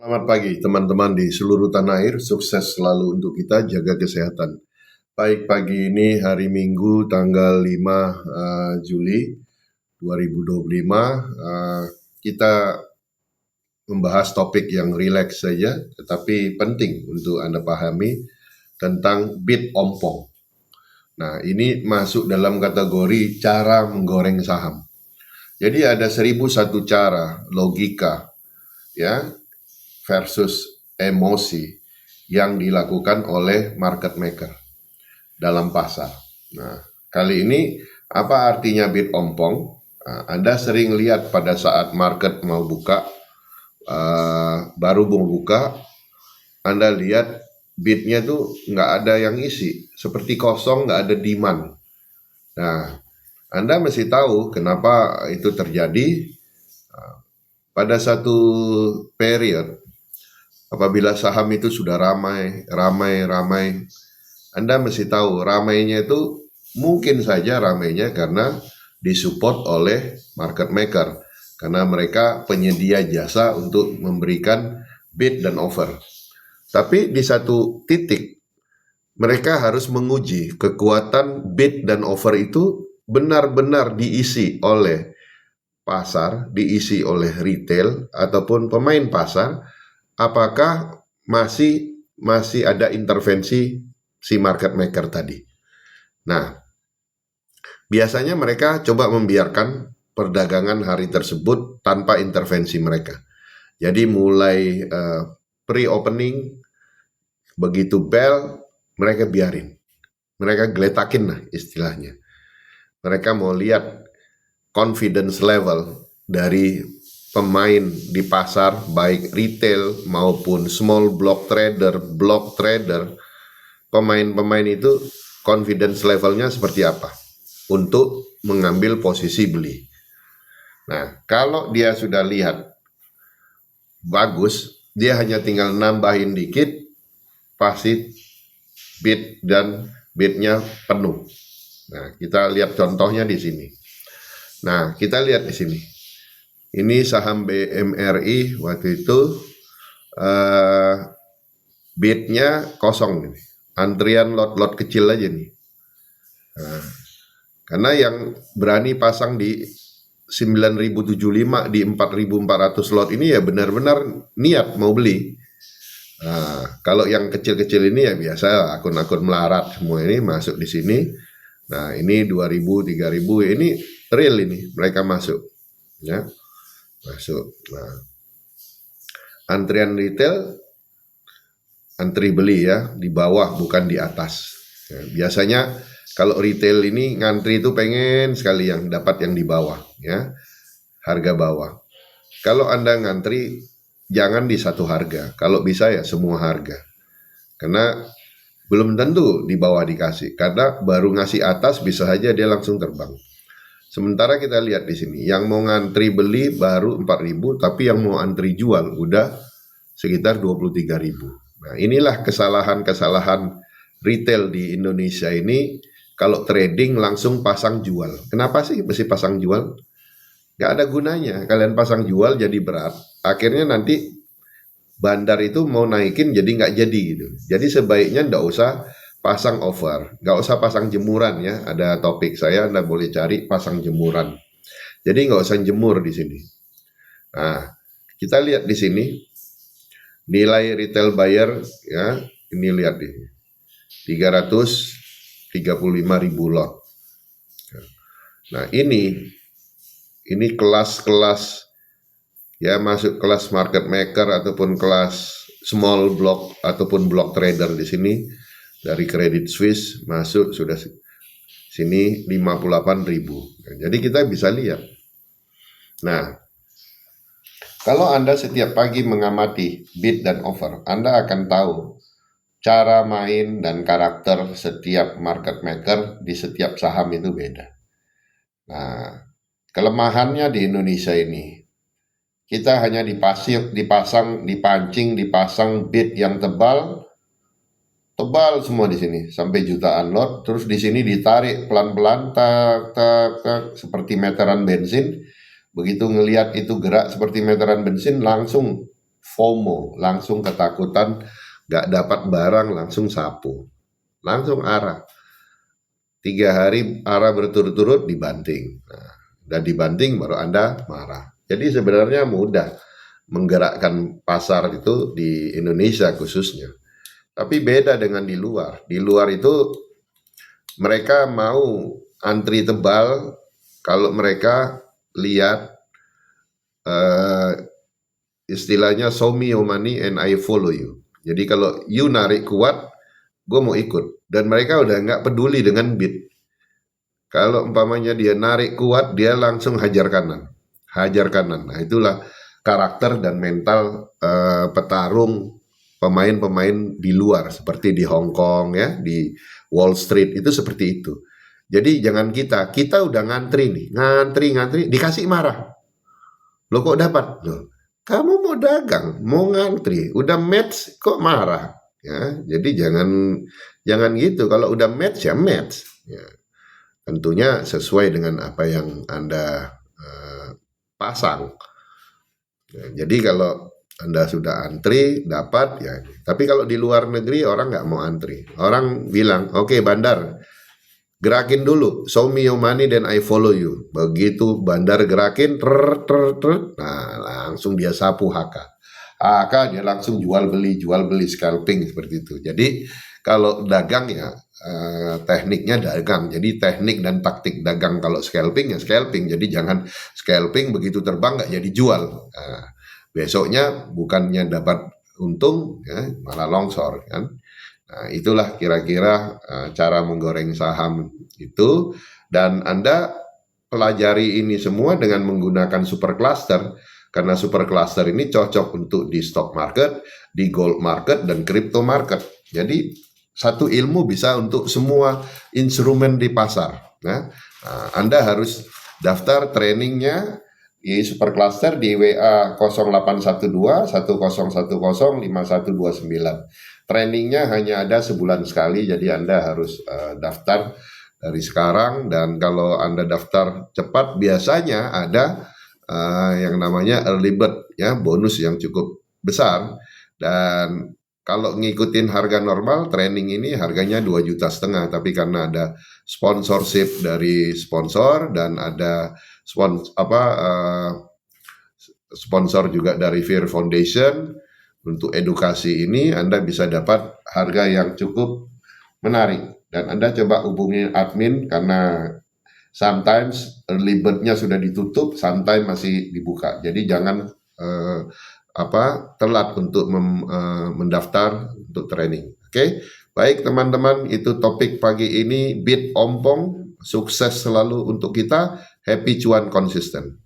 Selamat pagi teman-teman di seluruh tanah air, sukses selalu untuk kita, jaga kesehatan. Baik, pagi ini hari Minggu tanggal 5 Juli 2025, kita membahas topik yang rileks saja, tetapi penting untuk Anda pahami tentang bid ompong. Nah, ini masuk dalam kategori cara menggoreng saham. Jadi ada 1001 cara, logika, ya, versus emosi yang dilakukan oleh market maker dalam pasar. Nah, kali ini apa artinya bid ompong? Nah, Anda sering lihat pada saat market mau buka, baru mau buka, Anda lihat bidnya tuh nggak ada yang isi, seperti kosong, nggak ada demand. Nah, Anda mesti tahu kenapa itu terjadi. Pada satu period, apabila saham itu sudah ramai, Anda mesti tahu ramainya itu mungkin saja ramainya karena disupport oleh market maker. Karena mereka penyedia jasa untuk memberikan bid dan offer. Tapi di satu titik, mereka harus menguji kekuatan bid dan offer itu benar-benar diisi oleh pasar, diisi oleh retail ataupun pemain pasar, apakah masih ada intervensi si market maker tadi. Nah, biasanya mereka coba membiarkan perdagangan hari tersebut tanpa intervensi mereka. Jadi mulai pre-opening, begitu bell, mereka biarin. Mereka geletakin lah istilahnya. Mereka mau lihat confidence level dari pemain di pasar, baik retail maupun small block trader, pemain-pemain itu confidence levelnya seperti apa untuk mengambil posisi beli. Nah, kalau dia sudah lihat bagus, dia hanya tinggal nambahin dikit, pasti bidnya penuh. Nah, kita lihat contohnya di sini. Nah, kita lihat di sini. Ini saham BMRI waktu itu bidnya kosong nih. Antrian lot kecil aja nih. Nah, karena yang berani pasang di 9.075 di 4.400 lot ini ya benar-benar niat mau beli. Nah, kalau yang kecil-kecil ini ya biasa akun-akun melarat semua ini masuk di sini. Nah, ini 2.000, 3.000 ini real ini mereka masuk, ya masuk. Nah, antrian retail antri beli ya di bawah bukan di atas. Ya, biasanya kalau retail ini ngantri itu pengen sekali yang dapat yang di bawah, ya harga bawah. Kalau Anda ngantri jangan di satu harga, kalau bisa ya semua harga, karena belum tentu di bawah dikasih, karena baru ngasih atas bisa saja dia langsung terbang. Sementara kita lihat di sini, yang mau ngantri beli baru 4.000, tapi yang mau antri jual udah sekitar 23.000. Nah, inilah kesalahan-kesalahan retail di Indonesia ini. Kalau trading langsung pasang jual. Kenapa sih mesti pasang jual? Gak ada gunanya. Kalian pasang jual jadi berat. Akhirnya nanti bandar itu mau naikin jadi nggak jadi gitu. Jadi sebaiknya nggak usah pasang over, nggak usah pasang jemuran ya. Ada topik saya, Anda boleh cari pasang jemuran. Jadi nggak usah jemur di sini. Nah, kita lihat di sini nilai retail buyer ya, ini lihat di 335.000 lot. Nah, ini kelas-kelas ya, masuk kelas market maker ataupun kelas small block ataupun block trader di sini. Dari Credit Suisse masuk sudah sini 58.000. Jadi kita bisa lihat. Nah, kalau Anda setiap pagi mengamati bid dan offer, Anda akan tahu cara main dan karakter setiap market maker di setiap saham itu beda. Nah, kelemahannya di Indonesia ini, kita hanya dipasang bid yang tebal semua di sini sampai jutaan lot, terus di sini ditarik pelan-pelan tak seperti meteran bensin. Begitu ngelihat itu gerak seperti meteran bensin, langsung FOMO, langsung ketakutan nggak dapat barang, langsung sapu, langsung arah. 3 hari arah berturut-turut dibanting. Nah, dan dibanting baru Anda marah. Jadi sebenarnya mudah menggerakkan pasar itu di Indonesia khususnya. Tapi beda dengan di luar. Di luar itu mereka mau antri tebal kalau mereka lihat istilahnya show me your money and I follow you. Jadi kalau you narik kuat, gue mau ikut. Dan mereka udah nggak peduli dengan bid. Kalau umpamanya dia narik kuat, dia langsung hajar kanan. Hajar kanan. Nah itulah karakter dan mental petarung pemain-pemain di luar. Seperti di Hong Kong ya, di Wall Street itu seperti itu. Jadi jangan kita udah ngantri nih. Ngantri, dikasih marah. Lo kok dapat? Loh, kamu mau dagang, mau ngantri, udah match kok marah. Ya, jadi jangan gitu. Kalau udah match ya match. Ya. Tentunya sesuai dengan apa yang Anda pasang. Ya, jadi kalau Anda sudah antri, dapat ya. Tapi kalau di luar negeri orang nggak mau antri. Orang bilang, oke, bandar, gerakin dulu, show me your money then I follow you. Begitu bandar gerakin, nah langsung dia sapu HK. HK dia langsung jual beli scalping seperti itu. Jadi kalau dagang ya tekniknya dagang. Jadi teknik dan taktik dagang. Kalau scalping ya scalping. Jadi jangan scalping begitu terbang nggak jadi jual. Besoknya bukannya dapat untung ya malah longsor kan. Nah, itulah kira-kira cara menggoreng saham itu, dan Anda pelajari ini semua dengan menggunakan super cluster, karena super cluster ini cocok untuk di stock market, di gold market, dan crypto market. Jadi satu ilmu bisa untuk semua instrumen di pasar. Nah, Anda harus daftar trainingnya di super cluster di WA 0812 1010 5129. Trainingnya hanya ada sebulan sekali, jadi Anda harus daftar dari sekarang. Dan kalau Anda daftar cepat, biasanya ada yang namanya early bird, ya, bonus yang cukup besar. Dan kalau ngikutin harga normal, training ini harganya 2,5 juta, tapi karena ada sponsorship dari sponsor dan ada sponsor juga dari Fear Foundation, untuk edukasi ini Anda bisa dapat harga yang cukup menarik. Dan Anda coba hubungi admin, karena sometimes early bird-nya sudah ditutup, sometimes masih dibuka. Jadi jangan telat untuk mendaftar untuk training. Oke, baik teman-teman, itu topik pagi ini. Bid ompong, sukses selalu untuk kita. Happy cuan konsisten.